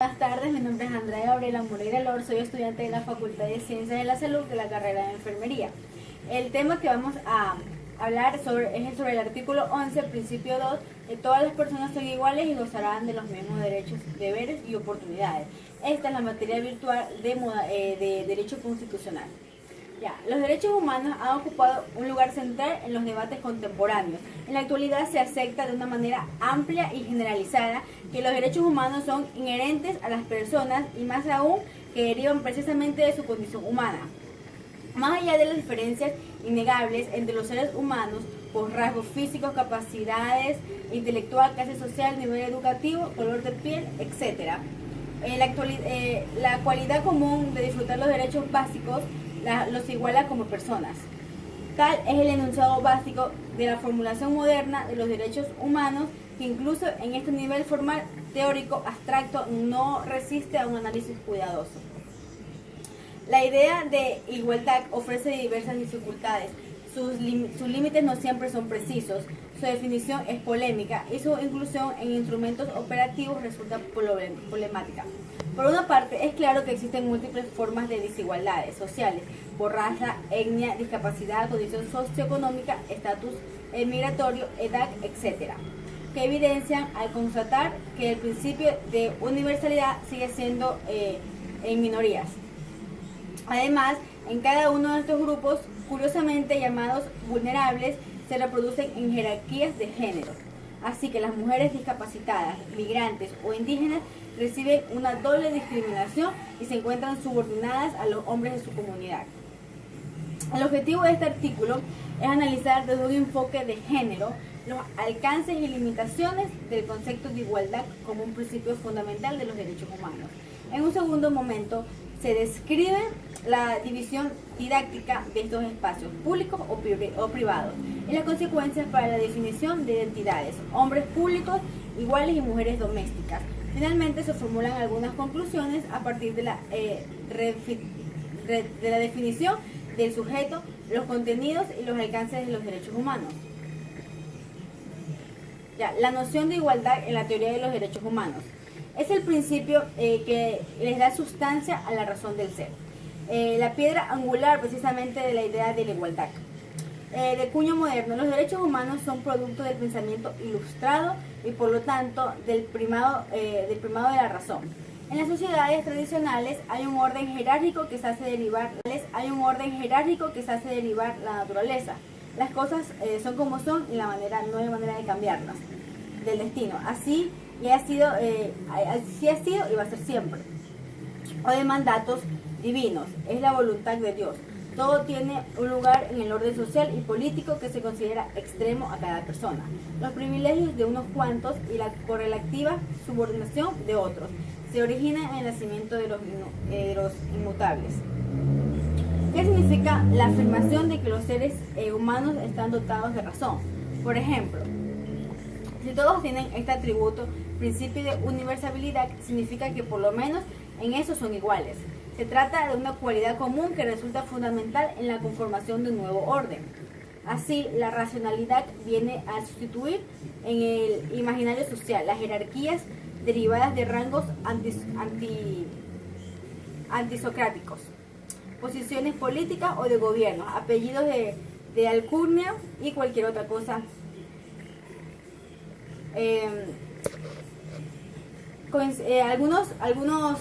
Buenas tardes, mi nombre es Andrea Gabriela Moreira Lor, soy estudiante de la Facultad de Ciencias de la Salud de la carrera de Enfermería. El tema que vamos a hablar es sobre el artículo 11, principio 2, que todas las personas son iguales y gozarán de los mismos derechos, deberes y oportunidades. Esta es la materia virtual de Derecho Constitucional. Los derechos humanos han ocupado un lugar central en los debates contemporáneos. En la actualidad se acepta de una manera amplia y generalizada que los derechos humanos son inherentes a las personas y más aún que derivan precisamente de su condición humana. Más allá de las diferencias innegables entre los seres humanos por rasgos físicos, capacidades intelectual, clase social, nivel educativo, color de piel, etc. La cualidad común de disfrutar los derechos básicos los iguala como personas. Tal es el enunciado básico de la formulación moderna de los derechos humanos, que incluso en este nivel formal, teórico, abstracto, no resiste a un análisis cuidadoso. La idea de igualdad ofrece diversas dificultades. Sus límites no siempre son precisos, su definición es polémica y su inclusión en instrumentos operativos resulta problemática. Por una parte, es claro que existen múltiples formas de desigualdades sociales, por raza, etnia, discapacidad, condición socioeconómica, estatus migratorio, edad, etc., que evidencian al constatar que el principio de universalidad sigue siendo en minorías. Además, en cada uno de estos grupos, curiosamente llamados vulnerables, se reproducen en jerarquías de género. Así que las mujeres discapacitadas, migrantes o indígenas reciben una doble discriminación y se encuentran subordinadas a los hombres de su comunidad. El objetivo de este artículo es analizar desde un enfoque de género los alcances y limitaciones del concepto de igualdad como un principio fundamental de los derechos humanos. En un segundo momento, se describe la división didáctica de estos espacios públicos o privados y las consecuencias para la definición de identidades, hombres públicos iguales y mujeres domésticas. Finalmente se formulan algunas conclusiones a partir de la definición del sujeto, los contenidos y los alcances de los derechos humanos. La noción de igualdad en la teoría de los derechos humanos es el principio que les da sustancia a la razón del ser. La piedra angular precisamente de la idea de la igualdad. De cuño moderno, los derechos humanos son producto del pensamiento ilustrado y por lo tanto del primado de la razón. En las sociedades tradicionales hay un orden jerárquico que se hace derivar la naturaleza. Las cosas son como son y no hay manera de cambiarlas. Del destino. Así ha sido y va a ser siempre. O de mandatos divinos, es la voluntad de Dios. Todo tiene un lugar en el orden social y político que se considera extremo a cada persona. Los privilegios de unos cuantos y la correlativa subordinación de otros se originan en el nacimiento de los inmutables. ¿Qué significa la afirmación de que los seres humanos están dotados de razón? Por ejemplo, si todos tienen este atributo, principio de universalidad, significa que por lo menos en eso son iguales. Se trata de una cualidad común que resulta fundamental en la conformación de un nuevo orden. Así, la racionalidad viene a sustituir en el imaginario social las jerarquías derivadas de rangos antisocráticos, posiciones políticas o de gobierno, apellidos de alcurnia y cualquier otra cosa. Algunos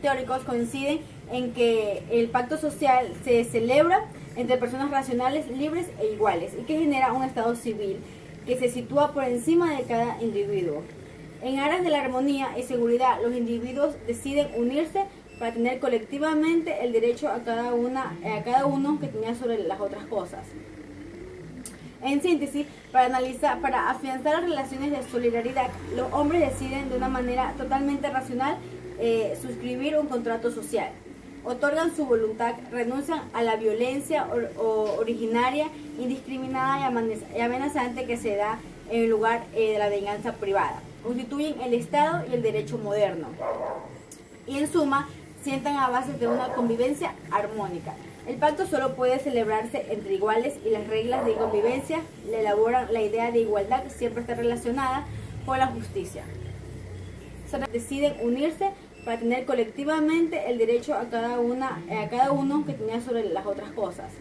teóricos coinciden en que el pacto social se celebra entre personas racionales, libres e iguales y que genera un estado civil que se sitúa por encima de cada individuo. En aras de la armonía y seguridad, los individuos deciden unirse para tener colectivamente el derecho a cada uno que tenía sobre las otras cosas. En síntesis, para afianzar las relaciones de solidaridad, los hombres deciden de una manera totalmente racional suscribir un contrato social. Otorgan su voluntad, renuncian a la violencia originaria, indiscriminada y amenazante que se da en lugar de la venganza privada. Constituyen el Estado y el derecho moderno. Y en suma, sientan a base de una convivencia armónica. El pacto solo puede celebrarse entre iguales y las reglas de convivencia le elaboran la idea de igualdad que siempre está relacionada con la justicia. Deciden unirse para tener colectivamente el derecho a cada uno que tenía sobre las otras cosas.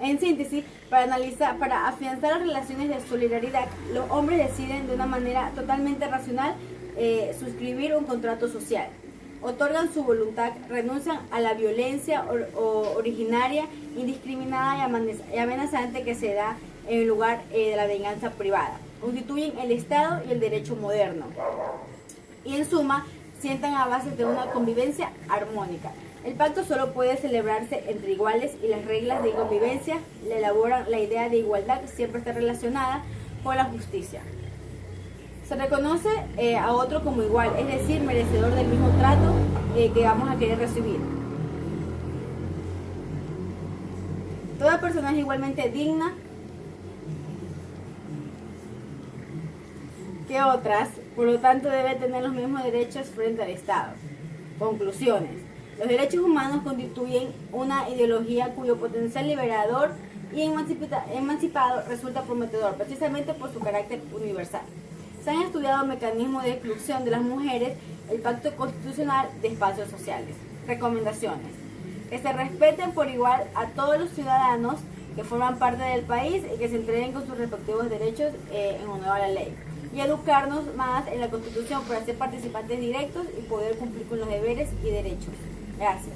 En síntesis, para afianzar las relaciones de solidaridad, los hombres deciden de una manera totalmente racional suscribir un contrato social. Otorgan su voluntad, renuncian a la violencia originaria, indiscriminada y amenazante que se da en lugar de la venganza privada. Constituyen el Estado y el derecho moderno. Y en suma, sientan a base de una convivencia armónica. El pacto solo puede celebrarse entre iguales y las reglas de convivencia le elaboran la idea de igualdad, siempre está relacionada con la justicia. Se reconoce a otro como igual, es decir, merecedor del mismo trato que vamos a querer recibir. Toda persona es igualmente digna que otras, por lo tanto debe tener los mismos derechos frente al Estado. Conclusiones. Los derechos humanos constituyen una ideología cuyo potencial liberador y emancipado resulta prometedor, precisamente por su carácter universal. Se han estudiado mecanismos de exclusión de las mujeres, el pacto constitucional de espacios sociales. Recomendaciones. Que se respeten por igual a todos los ciudadanos que forman parte del país y que se entreguen con sus respectivos derechos en honor a la ley. Y educarnos más en la Constitución para ser participantes directos y poder cumplir con los deberes y derechos. Gracias.